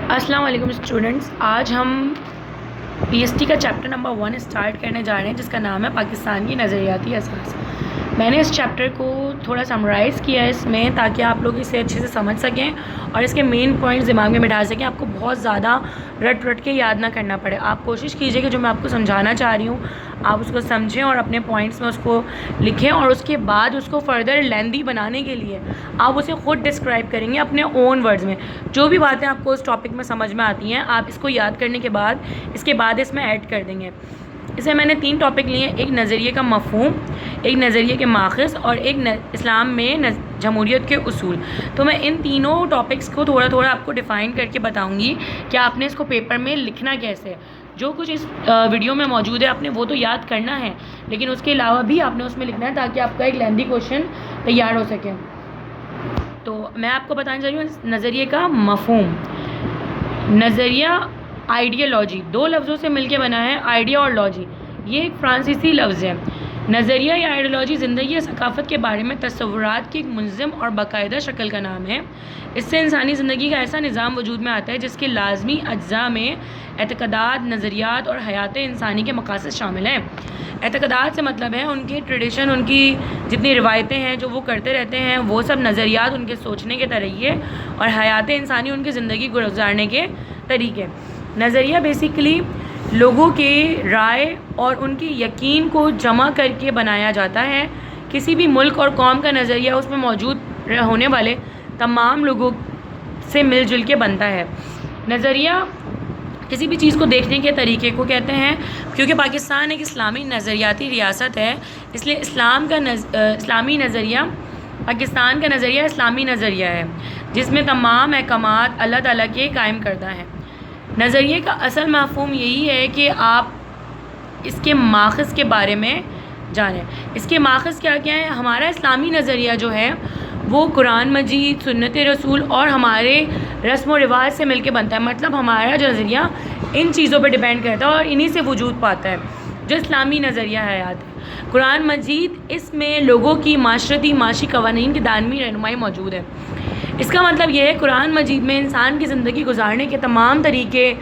السلام علیکم اسٹوڈنٹس، آج ہم پی ایس ٹی کا چیپٹر نمبر 1 اسٹارٹ کرنے جا رہے ہیں، جس کا نام ہے پاکستان کی نظریاتی اساس۔ میں نے اس چیپٹر کو تھوڑا سمرائز کیا ہے اس میں، تاکہ آپ لوگ اسے اچھے سے سمجھ سکیں اور اس کے مین پوائنٹس دماغ میں بٹھا سکیں۔ آپ کو بہت زیادہ رٹ کے یاد نہ کرنا پڑے۔ آپ کوشش کیجئے کہ جو میں آپ کو سمجھانا چاہ رہی ہوں آپ اس کو سمجھیں اور اپنے پوائنٹس میں اس کو لکھیں، اور اس کے بعد اس کو فردر لیندی بنانے کے لیے آپ اسے خود ڈسکرائب کریں گے اپنے اون ورڈز میں۔ جو بھی باتیں آپ کو اس ٹاپک میں سمجھ میں آتی ہیں آپ اس کو یاد کرنے کے بعد اس میں ایڈ کر دیں گے۔ اسے میں نے 3 ٹاپک لیے ہیں، ایک نظریے کا مفہوم، ایک نظریے کے ماخذ، اور ایک اسلام میں جمہوریت کے اصول۔ تو میں ان تینوں ٹاپکس کو تھوڑا آپ کو ڈیفائن کر کے بتاؤں گی کہ آپ نے اس کو پیپر میں لکھنا کیسے ہے۔ جو کچھ اس ویڈیو میں موجود ہے آپ نے وہ تو یاد کرنا ہے، لیکن اس کے علاوہ بھی آپ نے اس میں لکھنا ہے، تاکہ آپ کا ایک لیندی کویشچن تیار ہو سکے۔ تو میں آپ کو بتانا چاہ رہی ہوں نظریے کا مفہوم۔ نظریہ آئیڈیالوجی 2 لفظوں سے مل کے بنا ہے، آئیڈیا اور لوجی۔ یہ ایک فرانسیسی لفظ ہے۔ نظریہ یا آئیڈیالوجی زندگی یا ثقافت کے بارے میں تصورات کی ایک منظم اور باقاعدہ شکل کا نام ہے۔ اس سے انسانی زندگی کا ایسا نظام وجود میں آتا ہے جس کے لازمی اجزاء میں اعتقادات، نظریات اور حیات انسانی کے مقاصد شامل ہیں۔ اعتقادات سے مطلب ہے ان کی ٹریڈیشن، ان کی جتنی روایتیں ہیں جو وہ کرتے رہتے ہیں، وہ سب نظریات، ان کے سوچنے کے طریقے، اور حیات انسانی ان کی زندگی گزارنے کے طریقے۔ نظریہ بیسیکلی لوگوں کے رائے اور ان کی یقین کو جمع کر کے بنایا جاتا ہے۔ کسی بھی ملک اور قوم کا نظریہ اس میں موجود ہونے والے تمام لوگوں سے مل جل کے بنتا ہے۔ نظریہ کسی بھی چیز کو دیکھنے کے طریقے کو کہتے ہیں۔ کیونکہ پاکستان ایک اسلامی نظریاتی ریاست ہے، اس لیے اسلامی نظریہ پاکستان کا نظریہ اسلامی نظریہ ہے، جس میں تمام احکامات اللہ تعالیٰ کے قائم کردہ ہیں۔ نظریے کا اصل مفہوم یہی ہے کہ آپ اس کے ماخذ کے بارے میں جانیں۔ اس کے ماخذ کیا ہیں؟ ہمارا اسلامی نظریہ جو ہے وہ قرآن مجید، سنت رسول اور ہمارے رسم و رواج سے مل کے بنتا ہے۔ مطلب ہمارا جو نظریہ ان چیزوں پہ ڈیپینڈ کرتا ہے اور انہی سے وجود پاتا ہے جو اسلامی نظریہ حیات ہے۔ قرآن مجید اس میں لوگوں کی معاشی قوانین کی دائمی رہنمائی موجود ہے۔ اس کا مطلب یہ ہے قرآن مجید میں انسان کی زندگی گزارنے کے تمام طریقے،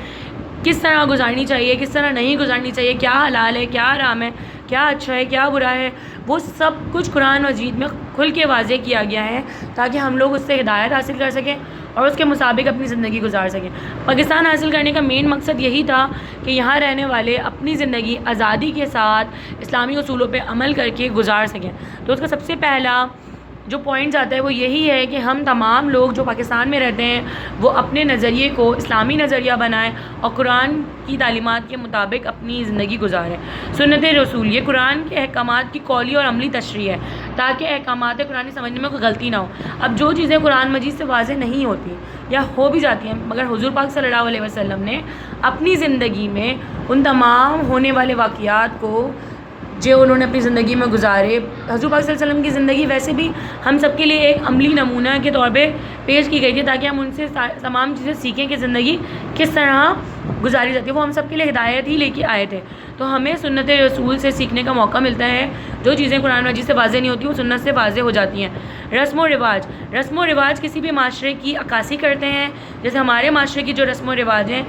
کس طرح گزارنی چاہیے، کس طرح نہیں گزارنی چاہیے، کیا حلال ہے، کیا حرام ہے، کیا اچھا ہے، کیا برا ہے، وہ سب کچھ قرآن مجید میں کھل کے واضح کیا گیا ہے، تاکہ ہم لوگ اس سے ہدایت حاصل کر سکیں اور اس کے مطابق اپنی زندگی گزار سکیں۔ پاکستان حاصل کرنے کا مین مقصد یہی تھا کہ یہاں رہنے والے اپنی زندگی آزادی کے ساتھ اسلامی اصولوں پہ عمل کر کے گزار سکیں۔ تو اس کا سب سے پہلا جو پوائنٹس آتا ہے وہ یہی ہے کہ ہم تمام لوگ جو پاکستان میں رہتے ہیں وہ اپنے نظریے کو اسلامی نظریہ بنائیں اور قرآن کی تعلیمات کے مطابق اپنی زندگی گزاریں۔ سنت رسول یہ قرآن کے احکامات کی قولی اور عملی تشریح ہے، تاکہ احکامات قرآن سمجھنے میں کوئی غلطی نہ ہو۔ اب جو چیزیں قرآن مجید سے واضح نہیں ہوتی یا ہو بھی جاتی ہیں، مگر حضور پاک صلی اللہ علیہ وسلم نے اپنی زندگی میں ان تمام ہونے والے واقعات کو جو انہوں نے اپنی زندگی میں گزارے، حضور پاک صلی اللہ علیہ وسلم کی زندگی ویسے بھی ہم سب کے لیے ایک عملی نمونہ کے طور پہ پیش کی گئی تھی، تاکہ ہم ان سے تمام چیزیں سیکھیں کہ زندگی کس طرح گزاری جاتی ہے۔ وہ ہم سب کے لیے ہدایت ہی لے کے آئے تھے، تو ہمیں سنت رسول سے سیکھنے کا موقع ملتا ہے۔ جو چیزیں قرآن مجید سے واضح نہیں ہوتی وہ سنت سے واضح ہو جاتی ہیں۔ رسم و رواج کسی بھی معاشرے کی عکاسی کرتے ہیں۔ جیسے ہمارے معاشرے کی جو رسم و رواج ہیں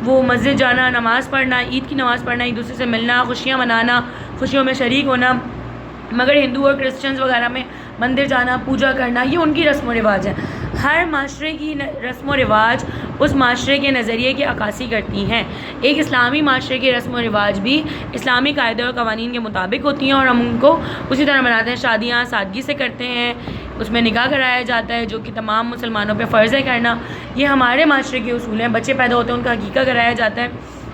وہ مسجد جانا، نماز پڑھنا، عید کی نماز پڑھنا، ایک دوسرے سے ملنا، خوشیاں منانا، خوشیوں میں شریک ہونا، مگر ہندو اور کرسچنز وغیرہ میں مندر جانا، پوجا کرنا، یہ ان کی رسم و رواج ہیں۔ ہر معاشرے کی رسم و رواج اس معاشرے کے نظریے کی عکاسی کرتی ہیں۔ ایک اسلامی معاشرے کی رسم و رواج بھی اسلامی قاعدے اور قوانین کے مطابق ہوتی ہیں اور ہم ان کو اسی طرح مناتے ہیں۔ شادیاں سادگی سے کرتے ہیں، اس میں نکاح کرایا جاتا ہے جو کہ تمام مسلمانوں پہ فرض ہے کرنا۔ یہ ہمارے معاشرے کے اصول ہیں۔ بچے پیدا ہوتے ہیں ان کا عقیقہ کرایا جاتا ہے۔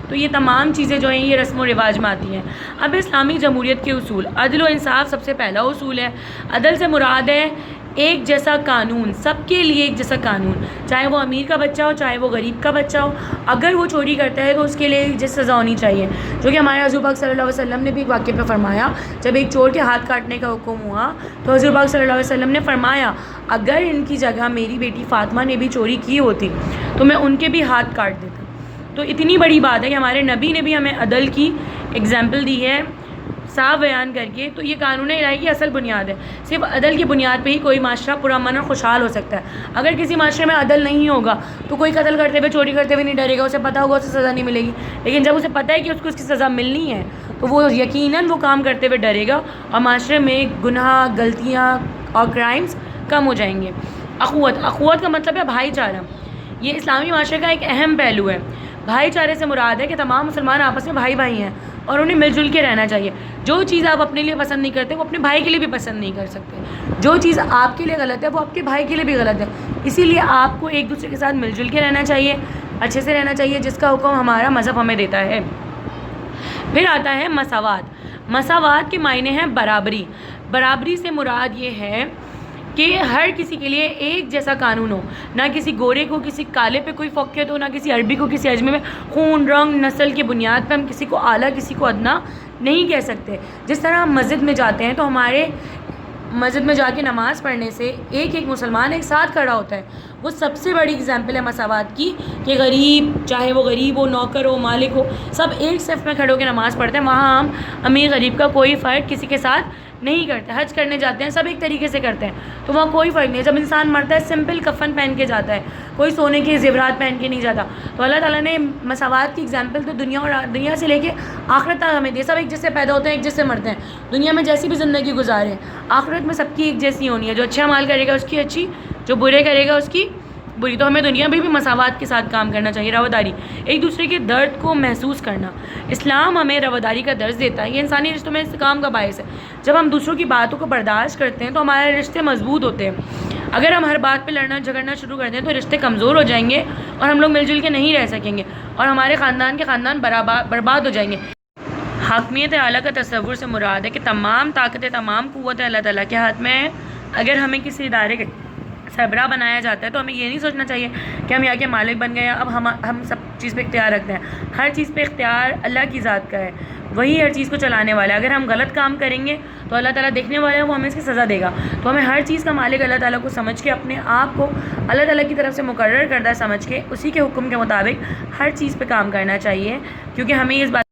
تو یہ تمام چیزیں جو ہیں یہ رسم و رواج میں آتی ہیں۔ اب اسلامی جمہوریت کے اصول، عدل و انصاف سب سے پہلا اصول ہے۔ عدل سے مراد ہے ایک جیسا قانون، سب کے لیے ایک جیسا قانون، چاہے وہ امیر کا بچہ ہو چاہے وہ غریب کا بچہ ہو۔ اگر وہ چوری کرتا ہے تو اس کے لیے ایک جیسی سزا ہونی چاہیے، جو کہ ہمارے حضور پاک صلی اللہ علیہ وسلم نے بھی ایک واقعے پہ فرمایا۔ جب ایک چور کے ہاتھ کاٹنے کا حکم ہوا تو حضور پاک صلی اللہ علیہ وسلم نے فرمایا اگر ان کی جگہ میری بیٹی فاطمہ نے بھی چوری کی ہوتی تو میں ان کے بھی ہاتھ کاٹ دیتا۔ تو اتنی بڑی بات ہے کہ ہمارے نبی نے بھی ہمیں عدل کی اگزامپل دی ہے۔ صاف بیان کر کے، تو یہ قانون الہی کی اصل بنیاد ہے. صرف عدل کی بنیاد پہ ہی کوئی معاشرہ پرامن اور خوشحال ہو سکتا ہے. اگر کسی معاشرے میں عدل نہیں ہوگا تو کوئی قتل کرتے ہوئے، چوری کرتے ہوئے نہیں ڈرے گا، اسے پتہ ہوگا اسے سزا نہیں ملے گی. لیکن جب اسے پتہ ہے کہ اس کو اس کی سزا ملنی ہے تو وہ یقیناً وہ کام کرتے ہوئے ڈرے گا، اور معاشرے میں گناہ، غلطیاں اور کرائمز کم ہو جائیں گے. اخوت کا مطلب ہے بھائی چارہ. یہ اسلامی معاشرے کا ایک اہم پہلو ہے. بھائی چارے سے مراد ہے کہ تمام مسلمان آپس میں بھائی بھائی ہیں اور انہیں مل جل کے رہنا چاہیے. جو چیز آپ اپنے لیے پسند نہیں کرتے وہ اپنے بھائی کے لیے بھی پسند نہیں کر سکتے. جو چیز آپ کے لیے غلط ہے وہ آپ کے بھائی کے لیے بھی غلط ہے. اسی لیے آپ کو ایک دوسرے کے ساتھ مل جل کے رہنا چاہیے، اچھے سے رہنا چاہیے، جس کا حکم ہمارا مذہب ہمیں دیتا ہے. پھر آتا ہے مساوات. مساوات کے معنی ہیں برابری. برابری سے مراد یہ ہے کہ ہر کسی کے لیے ایک جیسا قانون ہو. نہ کسی گورے کو کسی کالے پہ کوئی فوقیت ہو، نہ کسی عربی کو کسی اجمی میں. خون، رنگ، نسل کی بنیاد پہ ہم کسی کو اعلیٰ کسی کو ادنا نہیں کہہ سکتے. جس طرح ہم مسجد میں جاتے ہیں تو ہمارے مسجد میں جا کے نماز پڑھنے سے ایک ایک مسلمان ایک ساتھ کھڑا ہوتا ہے. وہ سب سے بڑی اگزامپل ہے مساوات کی، کہ غریب، چاہے وہ غریب ہو، نوکر ہو، مالک ہو، سب ایک صف میں کھڑے ہو کے نماز پڑھتے ہیں. وہاں ہم امیر غریب کا کوئی فرق کسی کے ساتھ نہیں کرتے. حج کرنے جاتے ہیں سب ایک طریقے سے کرتے ہیں، تو وہاں کوئی فرق نہیں. جب انسان مرتا ہے سمپل کفن پہن کے جاتا ہے، کوئی سونے کے زیورات پہن کے نہیں جاتا. تو اللہ تعالیٰ نے مساوات کی اگزامپل تو دنیا سے لے کے آخرت تک ہمیں دی. سب ایک جیسے پیدا ہوتے ہیں، ایک جیسے مرتے ہیں. دنیا میں جیسی بھی زندگی گزارے، آخرت میں سب کی ایک جیسی ہونی ہے. جو اچھا عمل کرے گا اس کی اچھی، جو برے کرے گا اس کی بری. تو ہمیں دنیا میں بھی مساوات کے ساتھ کام کرنا چاہیے. رواداری، ایک دوسرے کے درد کو محسوس کرنا. اسلام ہمیں رواداری کا درس دیتا ہے. یہ انسانی رشتوں میں استحکام کا باعث ہے. جب ہم دوسروں کی باتوں کو برداشت کرتے ہیں تو ہمارے رشتے مضبوط ہوتے ہیں. اگر ہم ہر بات پہ لڑنا جھگڑنا شروع کر دیں تو رشتے کمزور ہو جائیں گے اور ہم لوگ مل جل کے نہیں رہ سکیں گے، اور ہمارے خاندان کے خاندان برباد ہو جائیں گے. حاکمیت اعلیٰ کا تصور سے مراد ہے کہ تمام طاقتیں، تمام قوتیں اللہ تعالیٰ کے ہاتھ میں ہیں. اگر ہمیں کسی ادارے کے سربراہ بنایا جاتا ہے تو ہمیں یہ نہیں سوچنا چاہیے کہ ہم یہاں کے مالک بن گئے ہیں، اب ہم سب چیز پہ اختیار رکھتے ہیں. ہر چیز پہ اختیار اللہ کی ذات کا ہے، وہی ہر چیز کو چلانے والا ہے. اگر ہم غلط کام کریں گے تو اللہ تعالیٰ دیکھنے والا ہے، وہ ہمیں اس کی سزا دے گا. تو ہمیں ہر چیز کا مالک اللہ تعالیٰ کو سمجھ کے، اپنے آپ کو اللہ تعالیٰ کی طرف سے مقرر کردہ سمجھ کے، اسی کے حکم کے مطابق ہر چیز پہ کام کرنا چاہیے. کیونکہ ہمیں اس بات